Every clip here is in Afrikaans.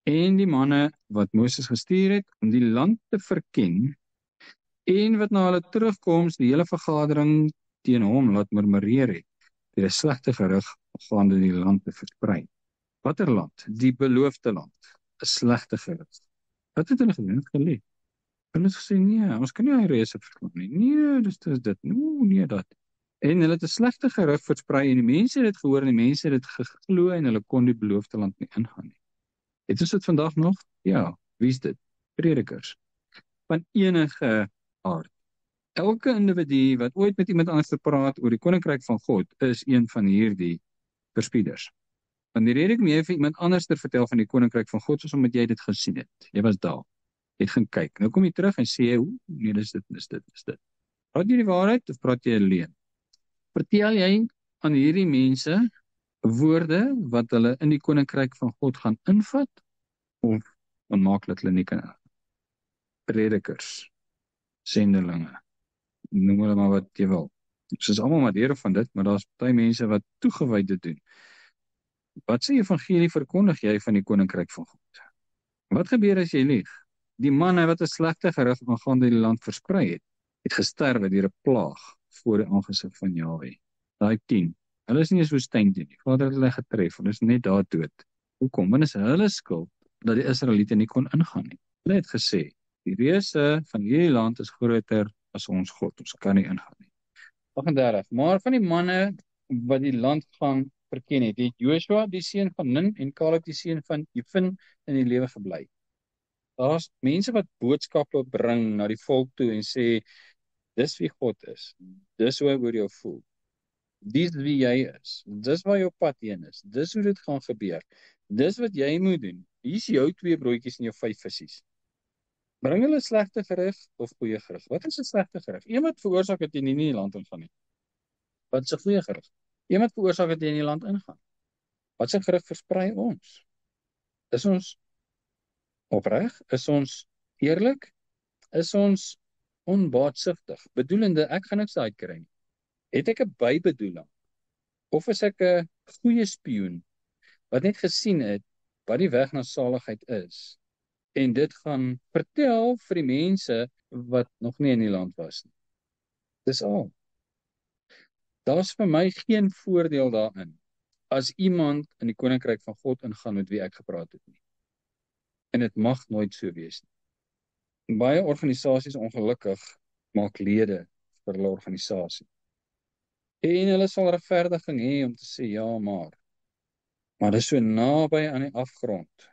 en die manne wat Moses gestuur het om die land te verken, en wat na hulle terugkoms die hele vergadering teen hom laat murmureer het, deur 'n slegte gerug gaande die land te versprei. Watter land? Die beloofde land. 'n Slegte gerug. Wat het hulle gedoen? Het geleef. Hulle het gesê, nee, ons kan nie hy reëse verslaan nie. Nee, dis dit. Nee, dat. En hulle het 'n slegte gerug versprei en die mense het dit gehoor en die mense het dit geglo en hulle kon die beloofde land nie ingaan nie. Het ons dit vandag nog? Ja, wie is dit? Predikers. Van enige aard. Elke individu wat ooit met iemand anders praat oor die koninkryk van God is een van hierdie verspieders. Want die rede hoekom jy vir iemand anders te vertel van die koninkryk van God is omdat jy dit gesien het. Jy was daar. Jy het gaan kyk. Nou kom jy terug en sê, nee, dis dit. Praat jy die waarheid of praat jy 'n leuen? Vertel jy aan hierdie mense woorde wat hulle in die koninkryk van God gaan invat of onmaaklik hulle nie kan? Predikers, sendelinge, noem hulle maar wat jy wil. Ons is almal maar deel van dit, maar daar's baie mense wat toegewyd dit doen. Wat sê evangelie verkondig jy van die koninkryk van God? Wat gebeur as jy lieg? Die manne wat 'n slegte gerug aangaande die land versprei het gesterwe deur 'n plaag voor die aangesig van Jahwe. Daai 10. Hulle is nie eens woestyn toe nie. Vader het hulle getref, hulle is net daar dood. Hoekom? Want is hulle skuld dat die Israeliete nie kon ingaan nie. Hulle het gesê, die reëse van hierdie land is groter as ons God, ons kan nie ingaan nie. 38. Maar van die manne wat die land gaan verken het Joshua die seun van Nun en Caleb die seun van Jefun in die lewe gebly. Daar's mense wat boodskappe bring na die volk toe en sê, dis wie God is, dis hoe hy oor jou voel, dis wie jy is, dis waar jou pad heen is, dis hoe dit gaan gebeur, dis wat jy moet doen, hier is jou 2 broodjies en jou 5 visies. Bring hulle slegte gerug of goeie gerug? Wat is 'n slegte gerug? Een wat veroorsaak dat jy nie in die land ingaan nie. Wat is 'n goeie gerug? Een wat veroorsaak dat jy in die land ingaan. Wat se gerug versprei ons? Is ons opreg? Is ons eerlik? Is ons onbaatsugtig? Bedoelende, ek gaan niks uitkry nie. Het ek 'n bybedoeling? Of is ek 'n goeie spioen wat net gesien het wat die weg na saligheid is en dit gaan vertel vir die mense wat nog nie in die land was nie. Dis al. Daar's vir my geen voordeel daarin as iemand in die koninkryk van God ingaan met wie ek gepraat het nie. En dit mag nooit so wees nie. Baie organisasies ongelukkig maak lede vir hulle organisasie. En hulle sal regverdiging hê om te sê ja, maar dis so naby aan die afgrond.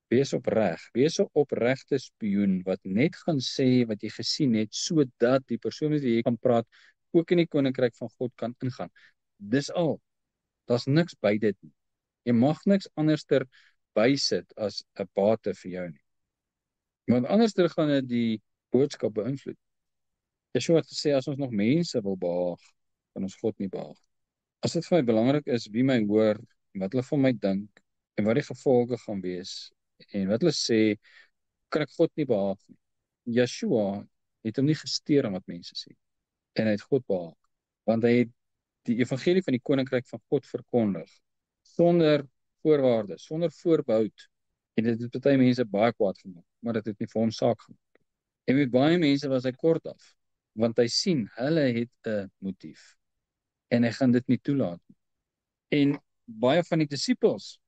Wees opreg, wees 'n opregte spioen wat net gaan sê wat jy gesien het, sodat die persoon met wie jy kan praat ook in die koninkryk van God kan ingaan. Dis al. Daar's niks by dit nie. Jy mag niks anderster bysit as 'n bate vir jou nie. Want anderster gaan dit die boodskap beïnvloed. Yeshua het gesê as ons nog mense wil behaag, kan ons God nie behaag. As dit vir my belangrik is wie my hoor, en wat hulle van my dink, en wat die gevolge gaan wees, en wat hulle sê, kan ek God nie behaag nie. Yeshua het hom nie gesteer aan wat mense sê, en hy het God behaag, want hy het die evangelie van die koninkryk van God verkondig, sonder voorwaardes, sonder voorbehoud, en dit het baie mense baie kwaad gemaak, maar dit het nie vir hom saak gemaak. En met baie mense was hy kort af, want hy sien, hulle het 'n motief, en hy gaan dit nie toelaat nie. En baie van die disippels,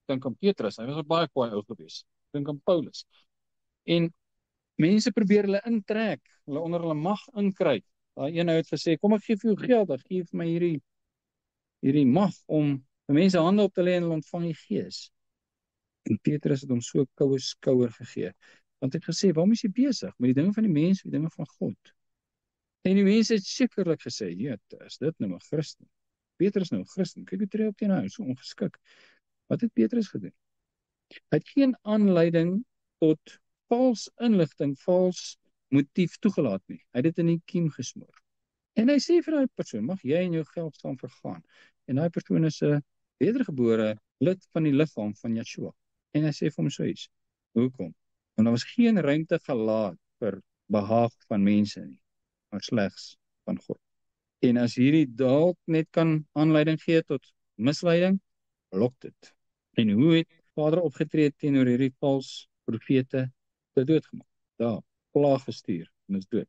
dink aan Petrus, hy was 'n baie kwaai ou gewees, dink aan Paulus, en mense probeer hulle intrek, hulle onder hulle mag inkry. Daai een ou het gesê, kom ek gee vir jou geld, ek gee vir my hierdie mag om vir mense hande op te lê en hulle ontvang die Gees. En Petrus het hom so 'n koue skouer gegee, want hy het gesê, waarom is jy besig met die dinge van die mens, die dinge van God? En die mense het sekerlik gesê, is dit nou 'n Christen? Petrus nou 'n Christen, kyk hoe tree hy op teen hom, so ongeskik. Wat het Petrus gedoen? Hy het geen aanleiding tot vals inligting, vals motief toegelaat nie. Hy het dit in die kiem gesmoor. En hy sê vir daai persoon, mag jy en jou geld staan vergaan. En daai persoon is 'n wedergebore lid van die liggaam van Yeshua. En hy sê vir hom so iets. Hoekom? Want daar was geen ruimte gelaat vir behaag van mense nie, maar slegs van God. En as hierdie dalk net kan aanleiding gee tot misleiding, lok dit. En hoe het Vader opgetree teenoor hierdie vals profete, te doodgemaak. Daar, plaag gestuur, en is dood.